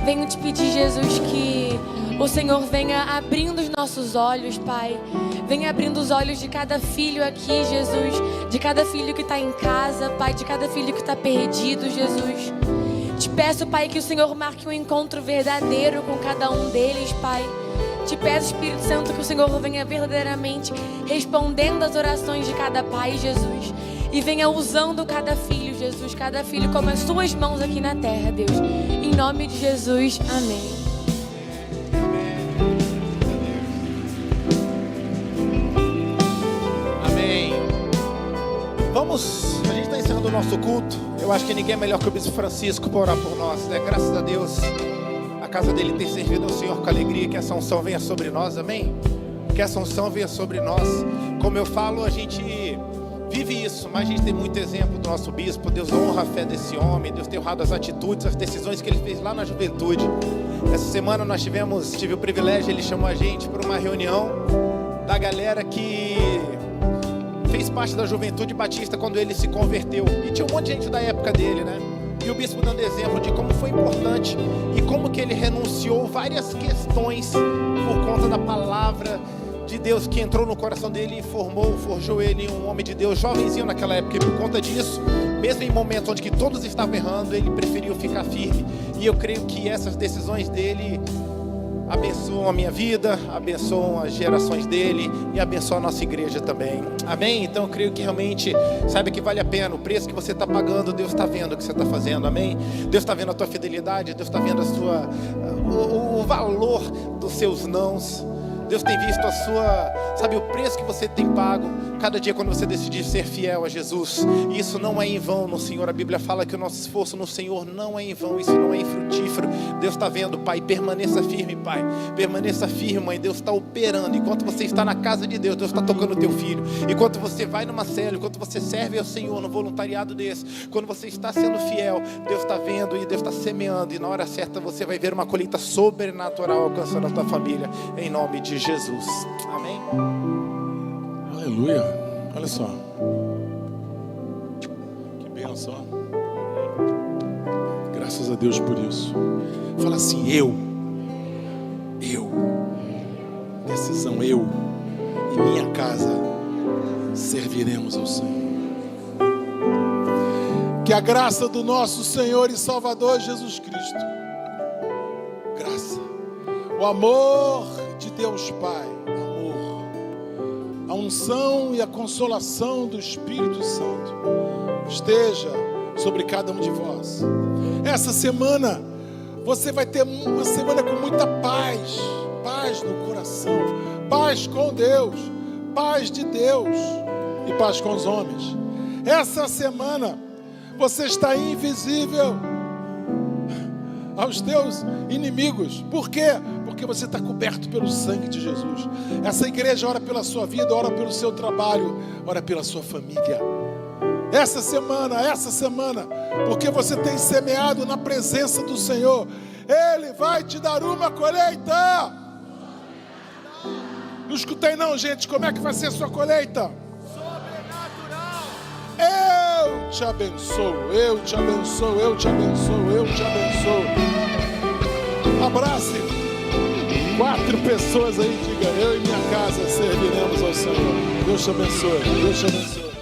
Venho te pedir, Jesus, que o Senhor venha abrindo os nossos olhos, Pai. Venha abrindo os olhos de cada filho aqui, Jesus. De cada filho que está em casa, Pai. De cada filho que está perdido, Jesus. Te peço, Pai, que o Senhor marque um encontro verdadeiro com cada um deles, Pai. Te peço, Espírito Santo, que o Senhor venha verdadeiramente respondendo às orações de cada pai, Jesus. E venha usando cada filho, Jesus. Cada filho como as suas mãos aqui na terra, Deus. Em nome de Jesus, amém. Amém. Vamos, a gente está encerrando o nosso culto. Eu acho que ninguém é melhor que o Bispo Francisco para orar por nós, né? Graças a Deus, a casa dele tem servido ao Senhor com alegria. Que essa unção venha sobre nós, amém? Que essa unção venha sobre nós. Como eu falo, a gente vive isso, mas a gente tem muito exemplo do nosso bispo. Deus honra a fé desse homem. Deus tem honrado as atitudes, as decisões que ele fez lá na juventude. Essa semana nós tive o privilégio, ele chamou a gente para uma reunião da galera que fez parte da juventude batista quando ele se converteu. E tinha um monte de gente da época dele, né? E o bispo dando exemplo de como foi importante e como que ele renunciou várias questões por conta da palavra de Deus que entrou no coração dele e forjou ele um homem de Deus, jovenzinho naquela época. E por conta disso, mesmo em momentos onde que todos estavam errando, ele preferiu ficar firme. E eu creio que essas decisões dele abençoam a minha vida, abençoam as gerações dele e abençoam a nossa igreja também. Amém? Então eu creio que realmente, saiba que vale a pena. O preço que você está pagando, Deus está vendo o que você está fazendo. Amém? Deus está vendo a tua fidelidade, Deus está vendo o valor dos seus nãos. Deus tem visto sabe, o preço que você tem pago cada dia quando você decidir ser fiel a Jesus. E isso não é em vão no Senhor. A Bíblia fala que o nosso esforço no Senhor não é em vão, isso não é infrutífero. Deus está vendo, Pai, permaneça firme, Pai, permaneça firme, Mãe. Deus está operando. Enquanto você está na casa de Deus, Deus está tocando o teu filho. Enquanto você vai numa célula, enquanto você serve ao Senhor no voluntariado desse, quando você está sendo fiel, Deus está vendo e Deus está semeando, e na hora certa você vai ver uma colheita sobrenatural alcançando a tua família, em nome de Jesus. Amém? Aleluia. Olha só. Que bênção. Graças a Deus por isso. Fala assim, eu. Decisão, eu e minha casa serviremos ao Senhor. Que a graça do nosso Senhor e Salvador Jesus Cristo, graça, o amor de Deus Pai, a unção e a consolação do Espírito Santo esteja sobre cada um de vós. Essa semana você vai ter uma semana com muita paz, paz no coração, paz com Deus, paz de Deus e paz com os homens. Essa semana você está invisível aos teus inimigos. Por quê? Porque você está coberto pelo sangue de Jesus. Essa igreja ora pela sua vida, ora pelo seu trabalho, ora pela sua família. Essa semana, porque você tem semeado na presença do Senhor, Ele vai te dar uma colheita. Não escutei não, gente. Como é que vai ser a sua colheita? Sobrenatural. Eu te abençoo, eu te abençoo, eu te abençoo, eu te abençoo. Abrace 4 pessoas aí, diga: eu e minha casa serviremos ao Senhor. Deus te abençoe, Deus te abençoe.